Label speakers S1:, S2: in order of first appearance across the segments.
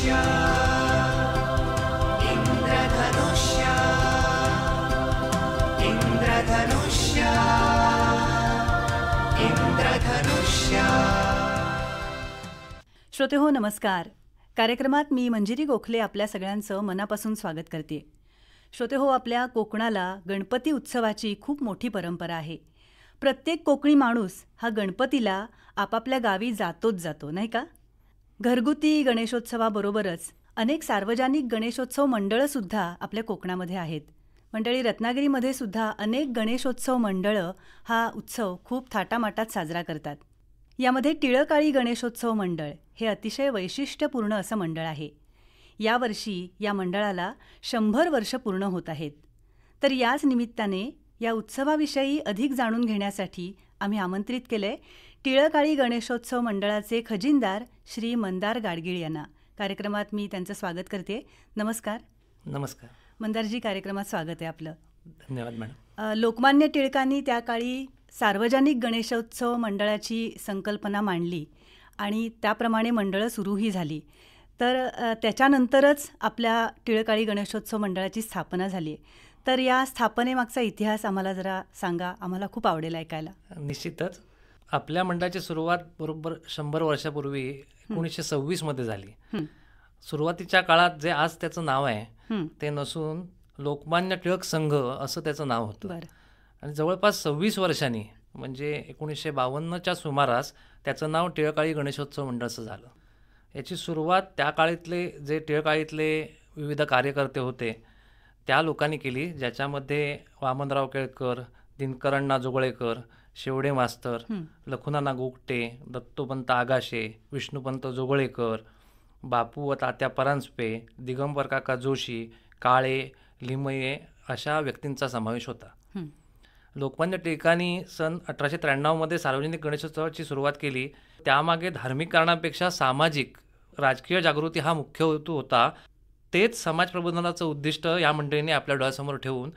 S1: इंद्रधनुष्य इंद्रधनुष्य इंद्रधनुष्य इंद्रधनुष्य.
S2: श्रोतेहो नमस्कार. कार्यक्रमात मी मंजिरी गोखले आपल्या सगळ्यांचं मनापासून स्वागत करते. श्रोतेहो, आपल्या कोकणाला गणपती उत्सवाची खूप मोठी परंपरा आहे. प्रत्येक कोकणी माणूस हा गणपतीला आपापल्या गावी जातोच जातो, नाही का? घरगुती गणेशोत्सवाबरोबरच अनेक सार्वजनिक गणेशोत्सव मंडळंसुद्धा आपल्या कोकणामध्ये आहेत. मंडळी, रत्नागिरीमध्ये सुद्धा अनेक गणेशोत्सव मंडळं हा उत्सव खूप थाटामाटात साजरा करतात. यामध्ये टिळकाळी गणेशोत्सव मंडळ हे अतिशय वैशिष्ट्यपूर्ण असं मंडळ आहे. यावर्षी या मंडळाला 100 वर्ष पूर्ण होत आहेत. तर याच निमित्ताने या उत्सवाविषयी अधिक जाणून घेण्यासाठी आम्ही आमंत्रित केलंय टिळकाळी गणेशोत्सव मंडळाचे खजिनदार श्री मंदार गाडगीळ यांना. कार्यक्रमात मी त्यांचं स्वागत करते. नमस्कार.
S3: नमस्कार
S2: मंदारजी, कार्यक्रमात स्वागत आहे आपलं.
S3: धन्यवाद मॅडम.
S2: लोकमान्य टिळकांनी त्या काळी सार्वजनिक गणेशोत्सव मंडळाची संकल्पना मांडली आणि त्याप्रमाणे मंडळं सुरूही झाली. तर त्याच्यानंतरच आपल्या टिळकाळी गणेशोत्सव मंडळाची स्थापना झाली. तर या स्थापनेमागचा इतिहास आम्हाला जरा सांगा, आम्हाला खूप आवडेल ऐकायला.
S3: निश्चितच आपल्या मंडळाची सुरुवात बरोबर 100 वर्षापूर्वी 1926 झाली. सुरुवातीच्या काळात जे आज त्याचं नाव आहे ते नसून लोकमान्य टिळक संघ असं त्याचं नाव होतं. आणि जवळपास 26 वर्षांनी म्हणजे 1952च्या सुमारास त्याचं नाव टिळकाळी गणेशोत्सव मंडळ असं झालं. याची सुरुवात त्या काळातले जे टिळकाळीतले विविध कार्यकर्ते होते त्या लोकांनी केली, ज्याच्यामध्ये वामनराव केळकर, दिनकरअण्णा जोगळेकर, शेवडे मास्तर, लखुनाना गोगटे, दत्तोपंत आगाशे, विष्णुपंत जोगळेकर, बापू व तात्या परांजपे, दिगंबर काका जोशी, काळे, लिमये अशा व्यक्तींचा समावेश होता. लोकमान्य टिळकांनी सन 1893 सार्वजनिक गणेशोत्सवाची सुरुवात केली. त्यामागे धार्मिक कारणापेक्षा सामाजिक राजकीय जागृती हा मुख्य हेतू होता. तेच समाज प्रबोधनाचं उद्दिष्ट या मंडळीने आपल्या डोळ्यासमोर ठेवून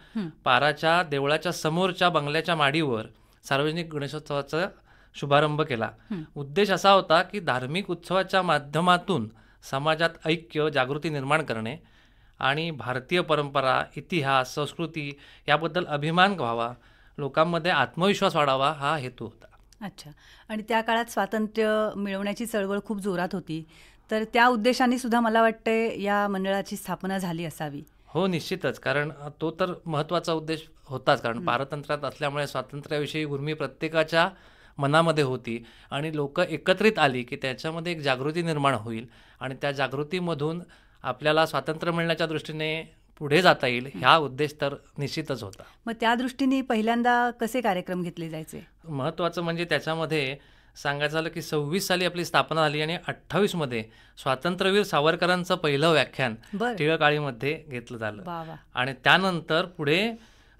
S3: पाराच्या देवळाच्या समोरच्या बंगल्याच्या माडीवर सार्वजनिक गणेशोत्सवाचा शुभारंभ केला. उद्देश असा होता की धार्मिक उत्सवाच्या माध्यमातून समाजात ऐक्य, जागृती निर्माण करणे आणि भारतीय परंपरा, इतिहास, संस्कृती याबद्दल अभिमान व्हावा, लोकांमध्ये आत्मविश्वास वाढावा हा हेतू होता.
S2: अच्छा. आणि त्या काळात स्वातंत्र्य मिळवण्याची चळवळ खूप जोरात होती. तर त्या उद्देशाने सुद्धा मला वाटतंय या मंडळाची स्थापना झाली असावी.
S3: हो, निश्चितच. कारण तो तर महत्त्वाचा उद्देश होताच. कारण पारतंत्र्यात असल्यामुळे स्वातंत्र्याविषयी उर्मी प्रत्येकाच्या मनामध्ये होती आणि लोक एकत्रित आली की त्याच्यामध्ये एक जागृती निर्माण होईल आणि त्या जागृतीमधून आपल्याला स्वातंत्र्य मिळण्याच्या दृष्टीने पुढे जाता येईल, हा उद्देश तर निश्चितच होता.
S2: मग त्या दृष्टीने पहिल्यांदा कसे कार्यक्रम घेतले जायचे?
S3: महत्त्वाचं म्हणजे त्याच्यामध्ये सांगायचं झालं की 26 साली आपली स्थापना झाली आणि 28 स्वातंत्र्यवीर सावरकरांचं पहिलं व्याख्यान टिळकाळीमध्ये घेतलं झालं. आणि त्यानंतर पुढे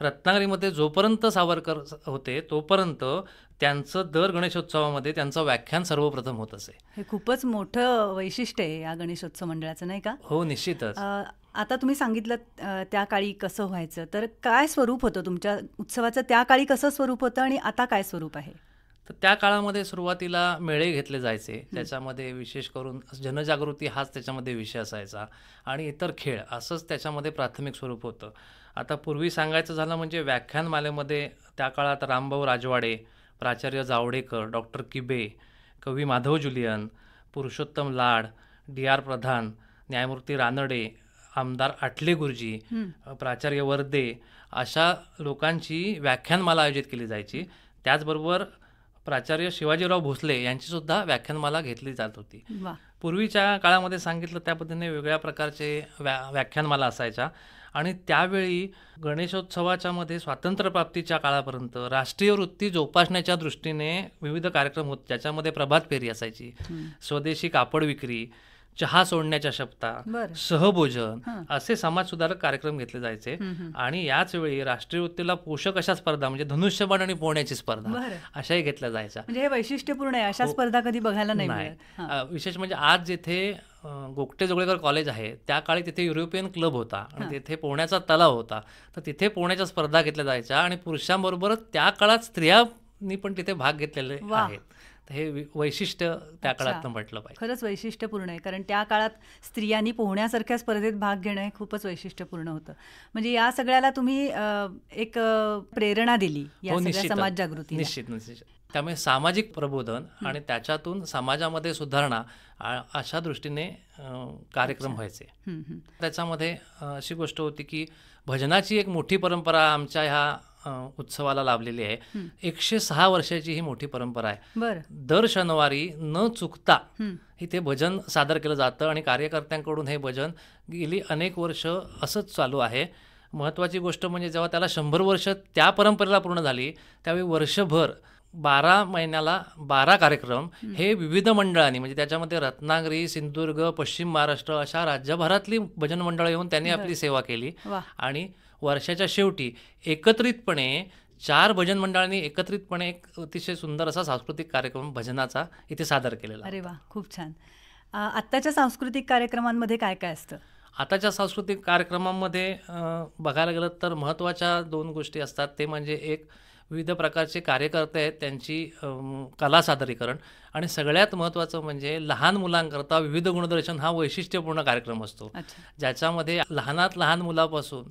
S3: रत्नागिरीमध्ये जोपर्यंत सावरकर होते तोपर्यंत त्यांचं दर गणेशोत्सवामध्ये त्यांचं व्याख्यान सर्वप्रथम होत असे.
S2: हे खूपच मोठं वैशिष्ट्य आहे या गणेशोत्सव मंडळाचं, नाही का?
S3: हो, निश्चितच.
S2: आता तुम्ही सांगितलं त्या काळी कसं व्हायचं, तर काय स्वरूप होतं तुमच्या उत्सवाचं? त्या काळी कसं स्वरूप होतं आणि आता काय स्वरूप आहे?
S3: तर त्या काळामध्ये सुरुवातीला मेळे घेतले जायचे. त्याच्यामध्ये विशेष करून जनजागृती हाच त्याच्यामध्ये विषय असायचा आणि इतर खेळ असंच त्याच्यामध्ये प्राथमिक स्वरूप होतं. आता पूर्वी सांगायचं झालं म्हणजे व्याख्यानमालेमध्ये त्या काळात रामभाऊ राजवाडे, प्राचार्य जावडेकर, डॉक्टर किबे, कवी माधव जुलियन, पुरुषोत्तम लाड, D.R. प्रधान, न्यायमूर्ती रानडे, आमदार आठले गुरुजी, प्राचार्य वर्दे अशा लोकांची व्याख्यानमाला आयोजित केली जायची. त्याचबरोबर प्राचार्य शिवाजीराव भोसले यांचीसुद्धा व्याख्यानमाला घेतली जात होती. पूर्वीच्या काळामध्ये सांगितलं त्या पद्धतीने वेगळ्या प्रकारचे व्याख्यानमाला असायच्या. आणि त्यावेळी गणेशोत्सवाच्या मध्ये स्वातंत्र्यप्राप्तीच्या काळापर्यंत राष्ट्रीय वृत्ती जोपासण्याच्या दृष्टीने विविध कार्यक्रम होते, ज्याच्यामध्ये प्रभात फेरी असायची, स्वदेशी कापड विक्री, चहा सोडण्याच्या शपथा, सहभोजन असे समाजसुधारक कार्यक्रम घेतले जायचे. आणि याच वेळी राष्ट्रीय वृत्तीला पोषक अशा स्पर्धा म्हणजे धनुष्यबाण आणि पोहण्याची स्पर्धा अशाही घेतल्या जायच्या.
S2: म्हणजे हे वैशिष्ट्यपूर्ण आहे, अशा स्पर्धा कधी बघायला नाही.
S3: विशेष म्हणजे आज जिथे गोगटे जोगळेकर कॉलेज आहे त्या काळी तिथे युरोपियन क्लब होता आणि तिथे पोहण्याचा तलाव होता, तर तिथे पोहण्याच्या स्पर्धा घेतल्या जायच्या आणि पुरुषांबरोबरच त्या काळात स्त्रियांनी पण तिथे भाग घेतलेले आहेत. तर हे वैशिष्ट्य त्या
S2: अच्छा.
S3: काळातनं म्हटलं पाहिजे.
S2: खरंच वैशिष्ट्यपूर्ण आहे, कारण त्या काळात स्त्रियांनी पोहण्यासारख्या स्पर्धेत भाग घेणं हे खूपच वैशिष्ट्यपूर्ण होतं. म्हणजे या सगळ्याला तुम्ही एक प्रेरणा दिली या सगळ्या
S3: निश्चितच.
S2: समाज जागृतीला.
S3: निश्चित. त्यामुळे सामाजिक प्रबोधन आणि त्याच्यातून समाजामध्ये सुधारणा अशा दृष्टीने कार्यक्रम व्हायचे. त्याच्यामध्ये अशी गोष्ट होती की भजनाची एक मोठी परंपरा आमच्या ह्या उत्सवाला लाभलेली आहे. 106 वर्षाची ही मोठी परंपरा आहे.
S2: बरं.
S3: दर शनिवारी न चुकता इथे भजन सादर केलं जातं आणि कार्यकर्त्यांकडून हे भजन गेली अनेक वर्ष असंच चालू आहे. महत्त्वाची गोष्ट म्हणजे जेव्हा त्याला 100 वर्ष त्या परंपरेला पूर्ण झाली त्यावेळी वर्षभर 12 महिन्याला 12 कार्यक्रम हे विविध मंडळांनी, म्हणजे त्याच्यामध्ये रत्नागिरी, सिंधुदुर्ग, पश्चिम महाराष्ट्र अशा राज्यभरातली भजन मंडळं येऊन त्यांनी आपली सेवा केली. आणि वर्षाच्या शेवटी एकत्रितपणे 4 भजन मंडळांनी एकत्रितपणे एक अतिशय सुंदर असा सांस्कृतिक कार्यक्रम भजनाचा इथे सादर केलेला.
S2: अरे वा, खूप छान. आत्ताच्या सांस्कृतिक कार्यक्रमांमध्ये काय काय असतं?
S3: आताच्या सांस्कृतिक कार्यक्रमांमध्ये बघायला गेलं तर महत्त्वाच्या 2 गोष्टी असतात. ते म्हणजे एक विविध प्रकारचे कार्यकर्ते आहेत त्यांची कला सादरीकरण, आणि सगळ्यात महत्त्वाचं म्हणजे लहान मुलांकरता विविध गुणदर्शन हा वैशिष्ट्यपूर्ण कार्यक्रम असतो. ज्याच्यामध्ये लहानात लहान मुलापासून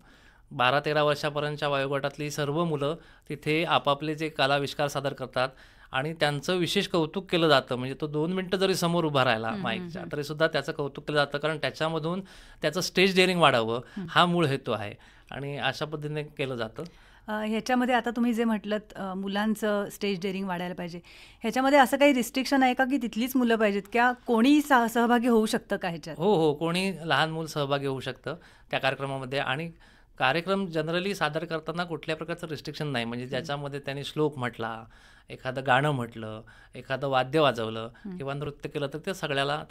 S3: 12-13 वर्षापर्यंतच्या वयोगटातली सर्व मुलं तिथे आपापले जे कलाविष्कार सादर करतात आणि त्यांचं विशेष कौतुक केलं जातं. म्हणजे तो 2 मिनटं जरी समोर उभा राहिला माईकच्या तरीसुद्धा त्याचं कौतुक केलं जातं, कारण त्याच्यामधून त्याचं स्टेज डेअरिंग वाढावं हा मूळ हेतू आहे आणि अशा पद्धतीने केलं जातं.
S2: ह्याच्यामध्ये आता तुम्ही जे म्हटलं मुलांचं स्टेज डेअरिंग वाढायला पाहिजे, ह्याच्यामध्ये असं काही रिस्ट्रिक्शन आहे का की तिथलीच मुलं पाहिजेत, किंवा कोणी सहभागी होऊ शकतं का ह्याच्यात?
S3: हो, कोणी लहान मूल सहभागी होऊ शकतं त्या कार्यक्रमामध्ये. आणि कार्यक्रम जनरली सादर करताना कुठल्या प्रकारचं रिस्ट्रिक्शन नाही. म्हणजे ज्याच्यामध्ये त्यांनी श्लोक म्हटला, एखादं गाणं म्हटलं, एखादं वाद्य वाजवलं किंवा नृत्य केलं तर ते सगळ्याला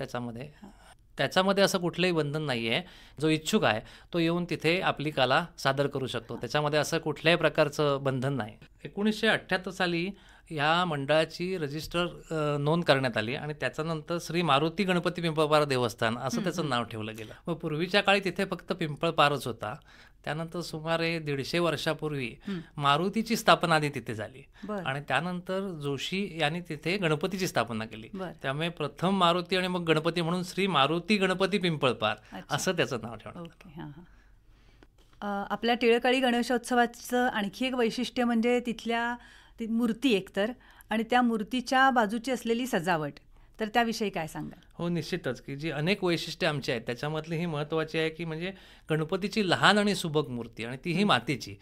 S3: त्याच्यामध्ये असं कुठलंही बंधन नाही आहे. जो इच्छुक आहे तो येऊन तिथे आपली कला सादर करू शकतो. त्याच्यामध्ये असं कुठल्याही प्रकारचं बंधन नाही. 1978 साली ह्या मंडळाची रजिस्टर नोंद करण्यात आली आणि त्याच्यानंतर श्री मारुती गणपती पिंपळपार देवस्थान असं त्याचं नाव ठेवलं गेलं. मग पूर्वीच्या काळी तिथे फक्त पिंपळपारच होता. त्यानंतर सुमारे 150 वर्षापूर्वी मारुतीची स्थापना आधी तिथे झाली आणि त्यानंतर जोशी यांनी तिथे गणपतीची स्थापना केली. त्यामुळे प्रथम मारुती आणि मग गणपती म्हणून श्री मारुती गणपती पिंपळपार असं त्याचं नाव ठेवलं.
S2: आपल्या टिळकाळी गणेशोत्सवाचं आणखी एक वैशिष्ट्य म्हणजे तिथल्या मूर्ती एकतर, आणि त्या मूर्तीच्या बाजूची असलेली सजावट. तर त्याविषयी काय सांगाल?
S3: हो, निश्चितच की जी अनेक वैशिष्ट्ये आमची आहेत त्याच्यामधली ही महत्त्वाची आहे की म्हणजे गणपतीची लहान आणि सुबक मूर्ती, आणि तीही मातीची.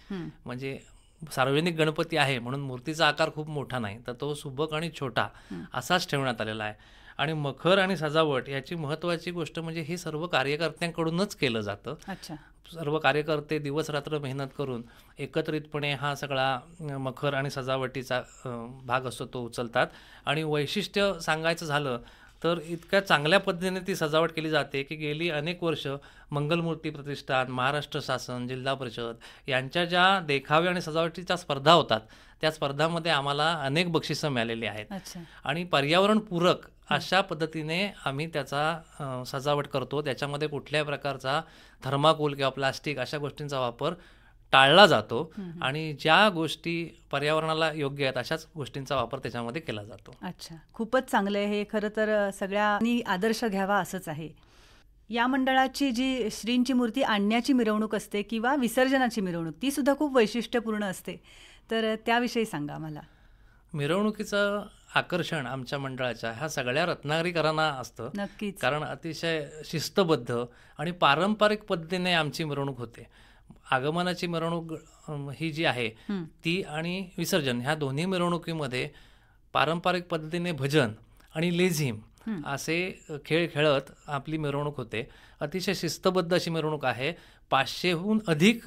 S3: म्हणजे सार्वजनिक गणपती आहे म्हणून मूर्तीचा आकार खूप मोठा नाही, तर तो सुबक आणि छोटा असाच ठेवण्यात आलेला आहे. आणि मखर आणि सजावट याची महत्त्वाची गोष्ट म्हणजे हे सर्व कार्यकर्त्यांकडूनच केलं जातं. सर्व कार्यकर्ते दिवस रात्र मेहनत करून एकत्रितपणे हा सगळा मखर आणि सजावटीचा भाग असतो तो उचलतात. आणि वैशिष्ट्य सांगायचं झालं तर इतक्या चांगल्या पद्धतीने ती सजावट केली जाते की गेली अनेक वर्ष मंगलमूर्ती प्रतिष्ठान, महाराष्ट्र शासन, जिल्हा परिषद यांच्या ज्या देखावे आणि सजावटीच्या स्पर्धा होतात त्या स्पर्धांमध्ये आम्हाला अनेक बक्षिसं मिळालेली आहेत. आणि पर्यावरणपूरक अशा पद्धतीने आम्ही त्याचा सजावट करतो. त्याच्यामध्ये कुठल्याही प्रकारचा थर्माकोल किंवा प्लास्टिक अशा गोष्टींचा वापर टाळला जातो आणि ज्या गोष्टी पर्यावरणाला योग्य आहेत अशाच गोष्टींचा वापर त्याच्यामध्ये केला जातो.
S2: अच्छा, खूपच चांगलं आहे हे. खरं तर सगळ्यांनी आदर्श घ्यावा असंच आहे. या मंडळाची जी श्रींची मूर्ती आणण्याची मिरवणूक असते किंवा विसर्जनाची मिरवणूक, ती सुद्धा खूप वैशिष्ट्यपूर्ण असते. तर त्याविषयी सांगा मला.
S3: मिरवणुकीचं आकर्षण आमच्या मंडळाच्या ह्या सगळ्या रत्नागिरीकरांना असतं.
S2: नक्कीच.
S3: कारण अतिशय शिस्तबद्ध आणि पारंपरिक पद्धतीने आमची मिरवणूक होते. आगमनाची मिरवणूक ही जी आहे ती आणि विसर्जन ह्या दोन्ही मिरवणुकीमध्ये पारंपरिक पद्धतीने भजन आणि लेझिम असे खेळ खेळत आपली मिरवणूक होते. अतिशय शिस्तबद्ध अशी मिरवणूक आहे. 500हून अधिक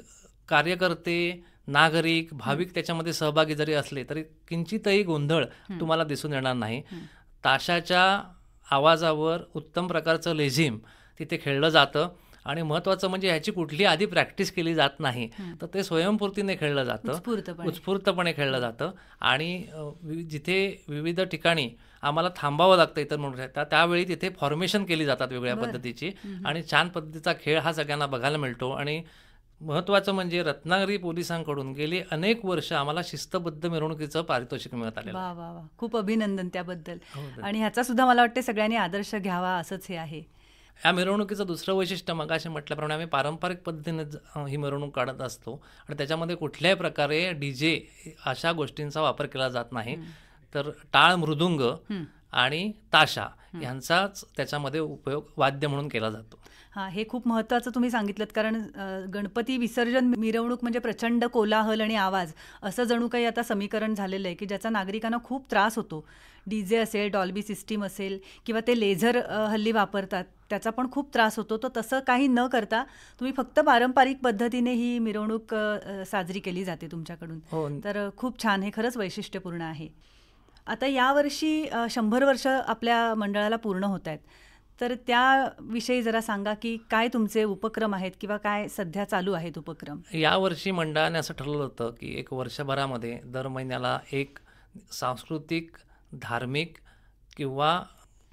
S3: कार्यकर्ते, नागरिक, भाविक त्याच्यामध्ये सहभागी जरी असले तरी किंचितही गोंधळ तुम्हाला दिसून येणार नाही. ताशाच्या आवाजावर उत्तम प्रकारचं लेझिम तिथे खेळलं जातं आणि महत्त्वाचं म्हणजे ह्याची कुठली आधी प्रॅक्टिस केली जात नाही, तर ते स्वयंपूर्तीने खेळलं जातं, उत्स्फूर्तपणे खेळलं जातं. आणि जिथे विविध ठिकाणी आम्हाला थांबावं लागतं इतर म्हणून त्यावेळी तिथे फॉर्मेशन केली जातात वेगळ्या पद्धतीची आणि छान पद्धतीचा खेळ हा सगळ्यांना बघायला मिळतो. आणि महत्त्वाचं म्हणजे रत्नागिरी पोलिसांकडून गेली अनेक वर्ष आम्हाला शिस्तबद्ध मिरवणुकीचं पारितोषिक मिळत आलेलं
S2: वा वा वा, खूप अभिनंदन त्याबद्दल.
S3: आहे.
S2: आणि ह्याचा सुद्धा मला वाटते सगळ्यांनी आदर्श घ्यावा असंच हे आहे.
S3: या मिरवणुकीचं दुसरं वैशिष्ट्य मगाशी म्हटल्याप्रमाणे आम्ही पारंपरिक पद्धतीने ही मिरवणूक काढत असतो आणि त्याच्यामध्ये कुठल्याही प्रकारे DJ अशा गोष्टींचा वापर केला जात नाही. तर टाळ, मृदुंग आणि ताशा यांचाच त्याच्यामध्ये उपयोग वाद्य म्हणून केला जातो.
S2: हां, हे खूप महत्त्वाचं तुम्ही सांगितलं, कारण गणपती विसर्जन मिरवणूक म्हणजे प्रचंड कोलाहल आणि आवाज असं जणू काही आता समीकरण झालेलं आहे की ज्याचा नागरिकांना खूप त्रास होतो. DJ असेल, डॉल्बी सिस्टीम असेल किंवा ते लेझर हल्ली वापरतात, त्याचा पण खूप त्रास होतो. तर तसं काही न करता तुम्ही फक्त पारंपरिक पद्धतीने ही मिरवणूक साजरी केली जाते तुमच्याकडून.
S3: हो.
S2: तर खूप छान, हे खरंच वैशिष्ट्यपूर्ण आहे. आता यावर्षी 100 वर्ष आपल्या मंडळाला पूर्ण होत आहेत, तर त्याविषयी जरा सांगा की काय तुमचे उपक्रम आहेत किंवा काय सध्या चालू आहेत उपक्रम.
S3: यावर्षी मंडळाने असं ठरवलं होतं की एक वर्षभरामध्ये दर महिन्याला एक सांस्कृतिक, धार्मिक किंवा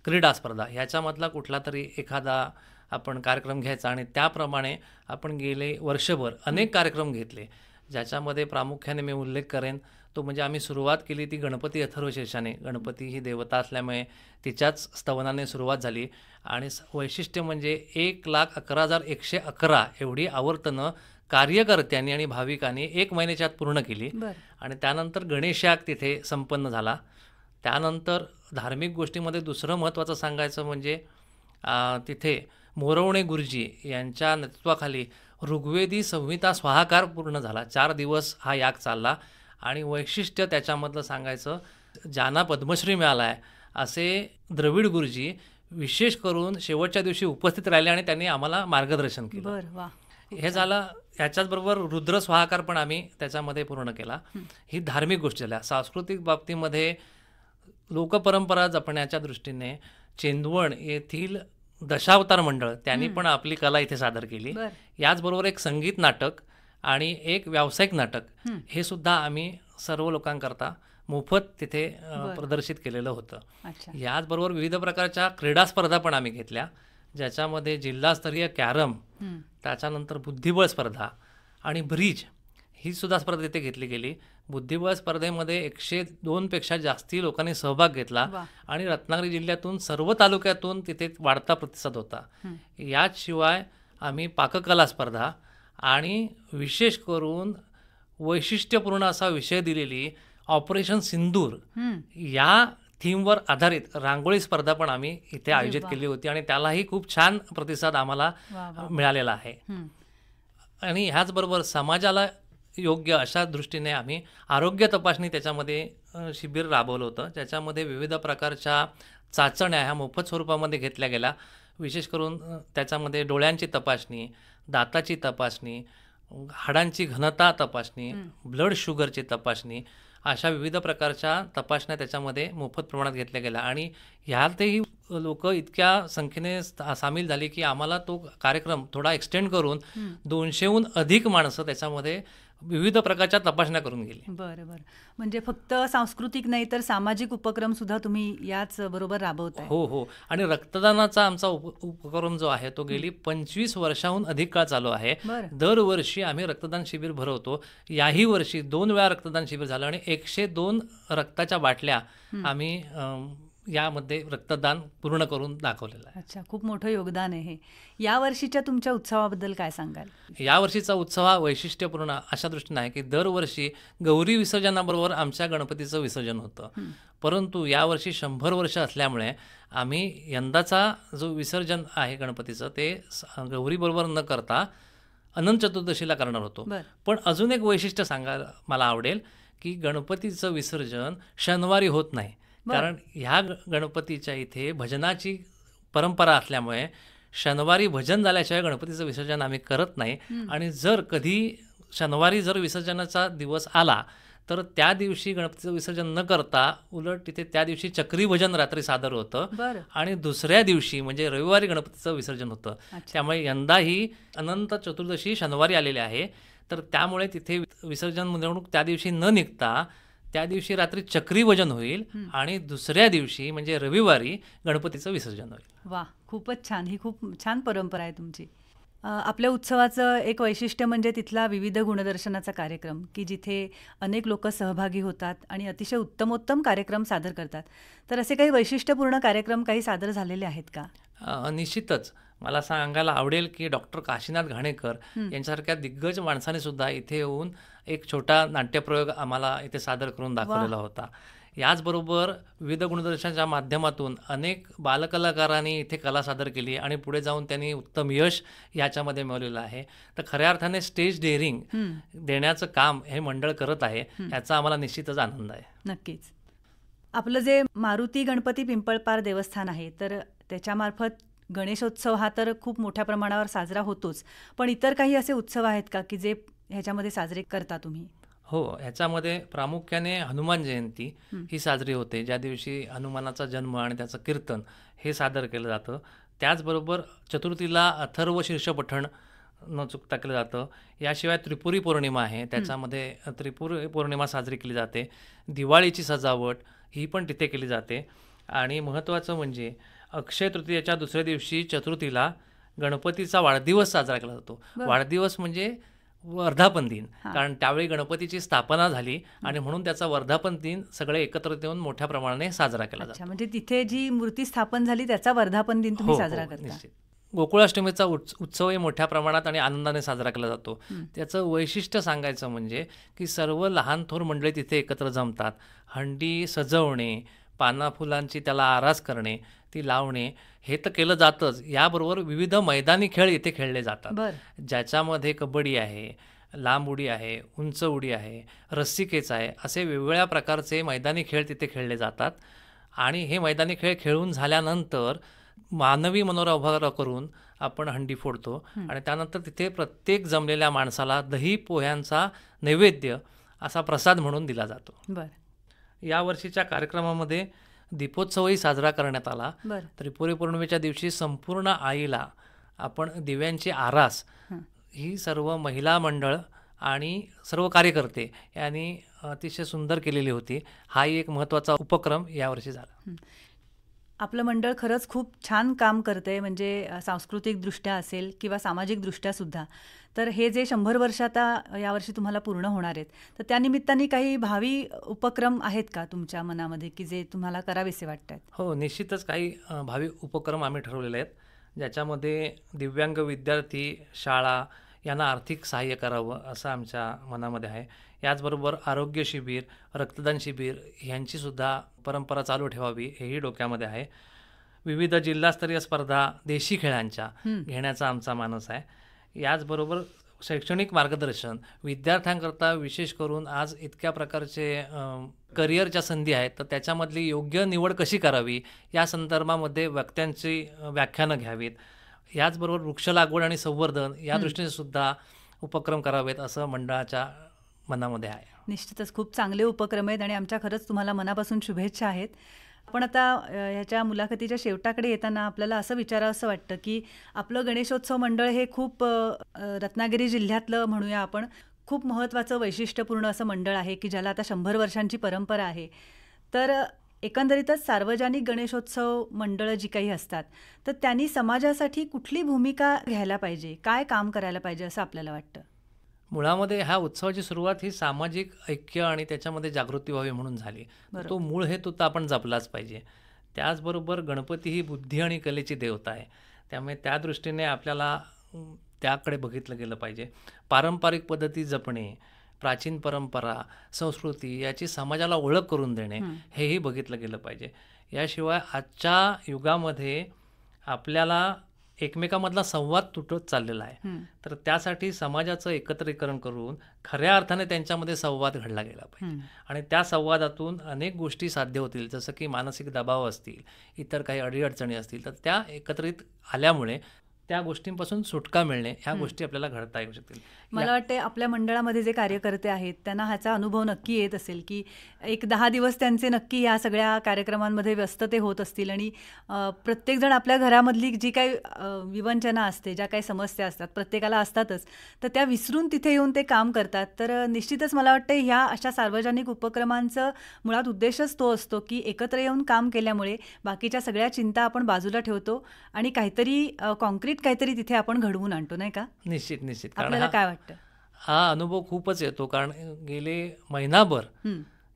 S3: क्रीडा स्पर्धा ह्याच्यामधला कुठला तरी एखादा आपण कार्यक्रम घ्यायचा आणि त्याप्रमाणे आपण गेले वर्षभर अनेक कार्यक्रम घेतले. ज्याच्यामध्ये प्रामुख्याने मी उल्लेख करेन तो म्हणजे आम्ही सुरुवात केली ती गणपती अथर्वशीर्षाने. गणपती ही देवता असल्यामुळे तिच्याच स्तवनाने सुरुवात झाली आणि वैशिष्ट्य म्हणजे 1,11,111 एवढी आवर्तनं कार्यकर्त्यांनी आणि भाविकांनी 1 महिन्याच्या आत पूर्ण केली. आणि त्यानंतर गणेशयाग तिथे संपन्न झाला. त्यानंतर धार्मिक गोष्टीमध्ये दुसरं महत्त्वाचं सांगायचं म्हणजे तिथे मोरवणे गुरुजी यांच्या नेतृत्वाखाली ऋग्वेदी संहिता स्वाहाकार पूर्ण झाला. 4 दिवस हा याग चालला आणि वैशिष्ट्य त्याच्यामधलं सांगायचं, ज्यांना पद्मश्री मिळाला आहे असे द्रविड गुरुजी विशेष करून शेवटच्या दिवशी उपस्थित राहिले आणि त्यांनी आम्हाला मार्गदर्शन केलं. हे झालं. ह्याच्याचबरोबर रुद्र स्वाहाकार पण आम्ही त्याच्यामध्ये पूर्ण केला. ही धार्मिक गोष्टी झाल्या. सांस्कृतिक बाबतीमध्ये लोकपरंपरा जपण्याच्या दृष्टीने चेंदवण येथील दशावतार मंडळ त्यांनी पण आपली कला इथे सादर केली. याचबरोबर एक संगीत नाटक आणि एक व्यावसायिक नाटक हे सुद्धा आम्ही सर्व लोकांकरता मोफत तिथे प्रदर्शित केलेलं होतं. याचबरोबर विविध प्रकारच्या क्रीडा स्पर्धा पण आम्ही घेतल्या, ज्याच्यामध्ये जिल्हास्तरीय कॅरम, त्याच्यानंतर बुद्धिबळ स्पर्धा आणि ब्रिज ही सुद्धा स्पर्धा तिथे घेतली गेली. बुद्धिबळ स्पर्धेमध्ये 102 पेक्षा जास्ती लोकांनी सहभाग घेतला आणि रत्नागिरी जिल्ह्यातून सर्व तालुक्यातून तिथे वाढता प्रतिसाद होता. याशिवाय आम्ही पाककला स्पर्धा आणि विशेष करून वैशिष्ट्यपूर्ण असा विषय दिलेली ऑपरेशन सिंदूर या थीमवर आधारित रांगोळी स्पर्धा पण आम्ही इथे आयोजित केली होती आणि त्यालाही खूप छान प्रतिसाद आम्हाला मिळालेला आहे. आणि ह्याचबरोबर समाजाला योग्य अशा दृष्टीने आम्ही आरोग्य तपासणी त्याच्यामध्ये शिबिर राबवलं होतं, ज्याच्यामध्ये विविध प्रकारच्या चाचण्या ह्या मोफत स्वरूपामध्ये घेतल्या गेल्या. विशेष करून त्याच्यामध्ये डोळ्यांची तपासणी, दाताची तपासणी, हाडांची घनता तपासणी, ब्लड शुगरची तपासणी, अशा विविध प्रकारच्या तपासण्या त्याच्यामध्ये मोफत प्रमाणात घेतल्या गेल्या. आणि ह्यातही लोक इतक्या संख्येने सामील झाली की आम्हाला तो कार्यक्रम थोडा एक्सटेंड करून 200हून अधिक माणसं त्याच्यामध्ये विविध प्रकारच्या तपासण्या करून गेली.
S2: बरं बरं. म्हणजे फक्त सांस्कृतिक नाही तर सामाजिक उपक्रम सुद्धा तुम्ही याच बरोबर राबवताय.
S3: हो हो. आणि रक्तदानाचा आमचा उपक्रम जो आहे तो गेली 25 वर्षाहून अधिक काळ चालू आहे. दरवर्षी आम्ही रक्तदान शिबिर भरवतो. याही वर्षी 2 वेळा रक्तदान शिबिर झालं आणि 102 रक्ताच्या बाटल्या आम्ही यामध्ये रक्तदान पूर्ण करून दाखवलेलं आहे.
S2: अच्छा, खूप मोठं योगदान आहे. या वर्षीच्या तुमच्या उत्सवाबद्दल काय सांगाल?
S3: यावर्षीचा उत्सव हा वैशिष्ट्यपूर्ण अशा दृष्टीने आहे की दरवर्षी गौरी विसर्जनाबरोबर आमच्या गणपतीचं विसर्जन होतं. परंतु यावर्षी 100 वर्ष असल्यामुळे आम्ही यंदाचा जो विसर्जन आहे गणपतीचं ते गौरीबरोबर न करता अनंत चतुर्दशीला करणार होतो. पण अजून एक वैशिष्ट्य सांगायला मला आवडेल की गणपतीचं विसर्जन शनिवारी होत नाही, कारण ह्या गणपतीच्या इथे भजनाची परंपरा असल्यामुळे शनिवारी भजन झाल्याशिवाय गणपतीचं विसर्जन आम्ही करत नाही. आणि जर कधी शनिवारी जर विसर्जनाचा दिवस आला तर त्या दिवशी गणपतीचं विसर्जन न करता उलट तिथे त्या दिवशी चक्री भजन रात्री सादर होतं आणि दुसऱ्या दिवशी म्हणजे रविवारी गणपतीचं विसर्जन होतं. त्यामुळे यंदाही अनंत चतुर्दशी शनिवारी आलेली आहे, तर त्यामुळे तिथे विसर्जन मिरवणूक त्या दिवशी न निघता त्या दिवशी रात्री चक्री भजन होईल आणि दुसऱ्या दिवशी म्हणजे रविवारी गणपतीचं विसर्जन होईल.
S2: वा, खूपच छान. ही खूप छान परंपरा आहे तुमची. आपल्या उत्सवाचं एक वैशिष्ट्य म्हणजे तिथला विविध गुणदर्शनाचा कार्यक्रम, की जिथे अनेक लोक सहभागी होतात आणि अतिशय उत्तमोत्तम कार्यक्रम सादर करतात. तर असे काही वैशिष्ट्यपूर्ण कार्यक्रम काही सादर झालेले आहेत का?
S3: निश्चितच मला सांगायला आवडेल की डॉक्टर काशीनाथ घाणेकर यांच्यासारख्या दिग्गज माणसाने सुद्धा इथे येऊन एक छोटा नाट्यप्रयोग आम्हाला इथे सादर करून दाखवलेला होता. याचबरोबर विविध गुणदर्शनाच्या माध्यमातून अनेक बालकलाकारांनी इथे कला सादर केली आणि पुढे जाऊन त्यांनी उत्तम यश याच्यामध्ये मिळवलेलं आहे. तर खऱ्या अर्थाने स्टेज डेअरिंग देण्याचं काम हे मंडळ करत आहे, याचा आम्हाला निश्चितच आनंद आहे.
S2: नक्कीच. आपलं जे मारुती गणपती पिंपळपार देवस्थान आहे, तर त्याच्यामार्फत गणेशोत्सव हा तर खूप मोठ्या प्रमाणावर साजरा होतोच, पण इतर काही असे उत्सव आहेत का की जे ह्याच्यामध्ये साजरे करता तुम्ही?
S3: हो, ह्याच्यामध्ये प्रामुख्याने हनुमान जयंती ही साजरी होते, ज्या दिवशी हनुमानाचा जन्म आणि त्याचं कीर्तन हे सादर केलं जातं. त्याचबरोबर चतुर्थीला अथर्व शीर्ष पठण न चुकता केलं जातं. याशिवाय त्रिपुरी पौर्णिमा आहे, त्याच्यामध्ये त्रिपुरी पौर्णिमा साजरी केली जाते. दिवाळीची सजावट ही पण तिथे केली जाते. आणि महत्त्वाचं म्हणजे अक्षय तृतीयेच्या दुसऱ्या दिवशी चतुर्थीला गणपतीचा वाढदिवस साजरा केला जातो. वाढदिवस म्हणजे वर्धापन दिन, कारण त्यावेळी गणपतीची स्थापना झाली आणि म्हणून त्याचा वर्धापन दिन सगळे एकत्र येऊन मोठ्या प्रमाणाने साजरा केला जातो.
S2: म्हणजे तिथे जी मूर्ती स्थापन झाली त्याचा वर्धापन दिन तुम्ही साजरा करता?
S3: निश्चित. गोकुळाष्टमीचा उत्सवही मोठ्या प्रमाणात आणि आनंदाने साजरा केला जातो. त्याचं वैशिष्ट्य सांगायचं म्हणजे की सर्व लहान थोर मंडळी तिथे एकत्र जमतात. हंडी सजवणे, पाना फुलांची त्याला आरास करणे, ती लावणे हे तर केलं जातच. याबरोबर विविध मैदानी खेळ इथे खेळले जातात, ज्याच्यामध्ये कबड्डी आहे, लांब उडी आहे, उंच उडी आहे, रस्सीखेच आहे, असे वेगवेगळ्या प्रकारचे मैदानी खेळ तिथे खेळले जातात. आणि हे मैदानी खेळ खेळून झाल्यानंतर मानवी मनोरा उभा करून आपण हंडी फोडतो आणि त्यानंतर तिथे प्रत्येक जमलेल्या माणसाला दही पोह्यांचा नैवेद्य असा प्रसाद म्हणून दिला जातो. यावर्षीच्या कार्यक्रमामध्ये दीपोत्सवही साजरा करण्यात आला. त्रिपुरी पौर्णिमेच्या दिवशी संपूर्ण आईला आपण दिव्यांची आरास ही सर्व महिला मंडळ आणि सर्व कार्यकर्ते यांनी अतिशय सुंदर केलेली होती. हाही एक महत्त्वाचा उपक्रम यावर्षी झाला.
S2: आपलं मंडळ खरंच खूप छान काम करतंय, म्हणजे सांस्कृतिकदृष्ट्या असेल किंवा सामाजिकदृष्ट्या सुद्धा. तर हे जे 100 वर्ष आता यावर्षी तुम्हाला पूर्ण होणार आहेत, तर त्यानिमित्ताने काही भावी उपक्रम आहेत का तुमच्या मनामध्ये की जे तुम्हाला करावेसे वाटत आहेत?
S3: हो, निश्चितच काही भावी उपक्रम आम्ही ठरवलेले आहेत, ज्याच्यामध्ये दिव्यांग विद्यार्थी, शाळा यांना आर्थिक सहाय्य करावं असं आमच्या मनामध्ये आहे. याचबरोबर आरोग्य शिबिर, रक्तदान शिबिर यांचीसुद्धा परंपरा चालू ठेवावी हेही डोक्यामध्ये आहे. विविध जिल्हास्तरीय स्पर्धा देशी खेळांच्या घेण्याचा आमचा मानस आहे. याचबरोबर शैक्षणिक मार्गदर्शन विद्यार्थ्यांकरता, विशेष करून आज इतक्या प्रकारचे करिअरच्या संधी आहेत, तर त्याच्यामधली योग्य निवड कशी करावी या संदर्भामध्ये वक्त्यांची व्याख्यानं घ्यावीत. याचबरोबर वृक्ष लागवड आणि संवर्धन या दृष्टीने सुद्धा उपक्रम करावेत असं मंडळाच्या मनामध्ये आहे.
S2: निश्चितच खूप चांगले उपक्रम आहेत आणि आमच्या खरंच तुम्हाला मनापासून शुभेच्छा आहेत. पण आता ह्याच्या मुलाखतीच्या शेवटाकडे येताना आपल्याला असं विचारावंसं वाटतं की आपलं गणेशोत्सव मंडळ हे खूप रत्नागिरी जिल्ह्यातलं म्हणूया आपण खूप महत्त्वाचं वैशिष्ट्यपूर्ण असं मंडळ आहे की ज्याला आता 100 वर्षांची परंपरा आहे. तर एकंदरीतच सार्वजनिक गणेशोत्सव मंडळं जी काही असतात, तर त्यांनी समाजासाठी कुठली भूमिका घ्यायला पाहिजे, काय काम करायला पाहिजे असं आपल्याला वाटतं?
S3: मुळामध्ये ह्या उत्सवाची सुरुवात ही सामाजिक ऐक्य आणि त्याच्यामध्ये जागृती व्हावी म्हणून झाली. तो मूळ हेतू तर आपण जपलाच पाहिजे. त्याचबरोबर गणपती ही बुद्धी आणि कलेची देवता आहे, त्यामुळे त्या दृष्टीने आपल्याला त्याकडे बघितलं गेलं पाहिजे. पारंपरिक पद्धती जपणे, प्राचीन परंपरा, संस्कृती याची समाजाला ओळख करून देणे हेही बघितलं गेलं पाहिजे. याशिवाय आजच्या युगामध्ये आपल्याला एकमेकांमधला संवाद तुटत चाललेला आहे, तर त्यासाठी समाजाचं एकत्रीकरण करून खऱ्या अर्थाने त्यांच्यामध्ये संवाद घडला गेला पाहिजे आणि त्या संवादातून अनेक गोष्टी साध्य होतील, जसं की मानसिक दबाव असतील, इतर काही अडीअडचणी असतील, तर त्या एकत्रित आल्यामुळे त्या गोष्टींपासून सुटका मिळणे ह्या गोष्टी आपल्याला घडता येऊ शकतील.
S2: मला वाटते आपल्या मंडळामध्ये जे कार्यकर्ते आहेत त्यांना ह्याचा अनुभव नक्की येत असेल की एक 10 दिवस त्यांचे नक्की या सगळ्या कार्यक्रमांमध्ये व्यस्त ते होत असतील आणि प्रत्येकजण आपल्या घरामधली जी काही विवंचना असते, ज्या काही समस्या असतात, प्रत्येकाला असतातच, तर त्या विसरून तिथे येऊन ते काम करतात. तर निश्चितच मला वाटतं ह्या अशा सार्वजनिक उपक्रमांचं मुळात उद्देशच तो असतो की एकत्र येऊन काम केल्यामुळे बाकीच्या सगळ्या चिंता आपण बाजूला ठेवतो आणि काहीतरी कॉन्क्रीट काहीतरी तिथे आपण घडवून आणतो, नाही का?
S3: निश्चित निश्चित. कारण
S2: आपल्याला काय वाटतं?
S3: हा अनुभव खूपच येतो. कारण गेले महिनाभर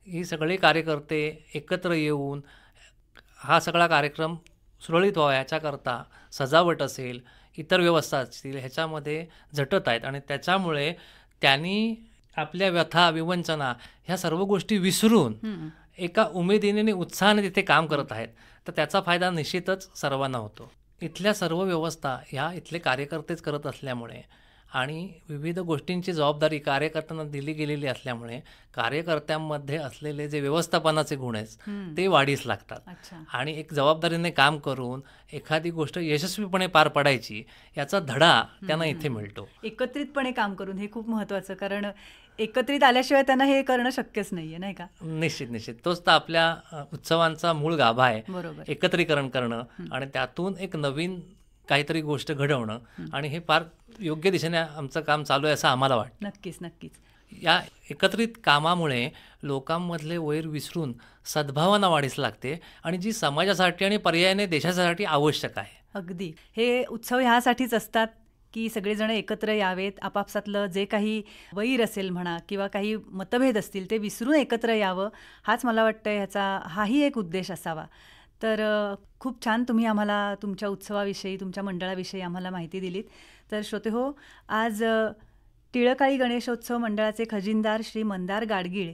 S3: ही सगळे कार्यकर्ते एकत्र येऊन हा सगळा कार्यक्रम सुरळीत व्हावा याच्याकरता सजावट असेल, इतर व्यवस्था असतील, ह्याच्यामध्ये झटत आहेत. आणि त्याच्यामुळे त्यांनी आपल्या व्यथा विवंचना ह्या सर्व गोष्टी विसरून एका उमेदीने आणि उत्साहाने तिथे काम करत आहेत. तर त्याचा फायदा निश्चितच सर्वांना होतो. इथल्या सर्व व्यवस्था ह्या इथले कार्यकर्तेच करत असल्यामुळे आणि विविध गोष्टींची जबाबदारी कार्यकर्त्यांना दिली गेलेली असल्यामुळे कार्यकर्त्यांमध्ये असलेले जे व्यवस्थापनाचे गुण आहेत ते वाढीस लागतात.
S2: अच्छा.
S3: आणि एक जबाबदारीने काम करून एखादी गोष्ट यशस्वीपणे पार पडायची याचा धडा त्यांना इथे मिळतो.
S2: एकत्रितपणे काम करून हे खूप महत्वाचं, कारण एकत्रित आल्याशिवाय त्यांना हे करणं शक्यच नाहीये, नाही का?
S3: निश्चित निश्चित. तोच तर आपल्या उत्सवांचा मूळ गाभा आहे,
S2: बरोबर.
S3: एकत्रीकरण करणं आणि त्यातून एक नवीन काहीतरी गोष्ट घडवणं. आणि हे फार योग्य दिशेने आमचं काम चालू आहे असं आम्हाला वाटतं.
S2: नक्कीच नक्कीच.
S3: या एकत्रित कामामुळे लोकांमधले वैर विसरून सद्भावना वाढीस लागते आणि जी समाजासाठी आणि पर्यायाने देशासाठी आवश्यक आहे.
S2: अगदी. हे उत्सव ह्यासाठीच असतात की सगळेजण एकत्र यावेत, आपापसातलं जे काही वैर असेल म्हणा किंवा काही मतभेद असतील ते विसरून एकत्र यावं, हाच मला वाटतं ह्याचा हाही एक उद्देश असावा. तर खूप छान तुम्ही आम्हाला तुमच्या उत्सवाविषयी, तुमच्या मंडळाविषयी आम्हाला माहिती दिलीत. तर श्रोतेहो, आज टिळकाळी गणेशोत्सव मंडळाचे खजिनदार श्री मंदार गाडगीळ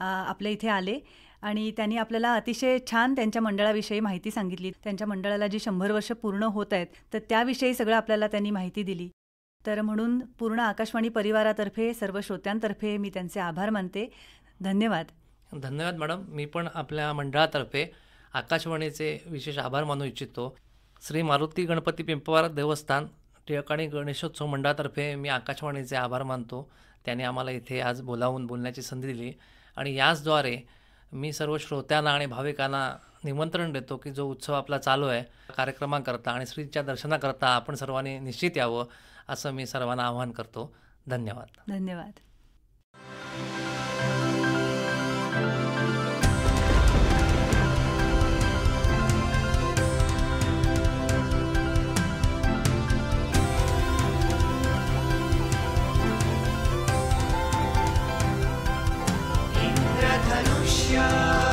S2: आपल्या इथे आले आणि त्यांनी आपल्याला अतिशय छान त्यांच्या मंडळाविषयी माहिती सांगितली. त्यांच्या मंडळाला जी 100 वर्ष पूर्ण होत आहेत तर त्याविषयी सगळं आपल्याला त्यांनी माहिती दिली. तर म्हणून पूर्ण आकाशवाणी परिवारातर्फे, सर्व श्रोत्यांतर्फे मी त्यांचे आभार मानते. धन्यवाद.
S3: धन्यवाद मॅडम. मी पण आपल्या मंडळातर्फे आकाशवाणीचे विशेष आभार मानू इच्छितो. श्री मारुती गणपती पिंपवार देवस्थान टिळकाळी गणेशोत्सव मंडळातर्फे मी आकाशवाणीचे आभार मानतो. त्यांनी आम्हाला इथे आज बोलावून बोलण्याची संधी दिली आणि याचद्वारे मी सर्व श्रोत्यांना आणि भाविकांना निमंत्रण देतो की जो उत्सव आपला चालू आहे कार्यक्रमाकरता आणि श्रीच्या दर्शनाकरता आपण सर्वांनी निश्चित यावं असं मी सर्वांना आवाहन करतो. धन्यवाद.
S2: धन्यवाद.
S1: इंद्रधनुष्य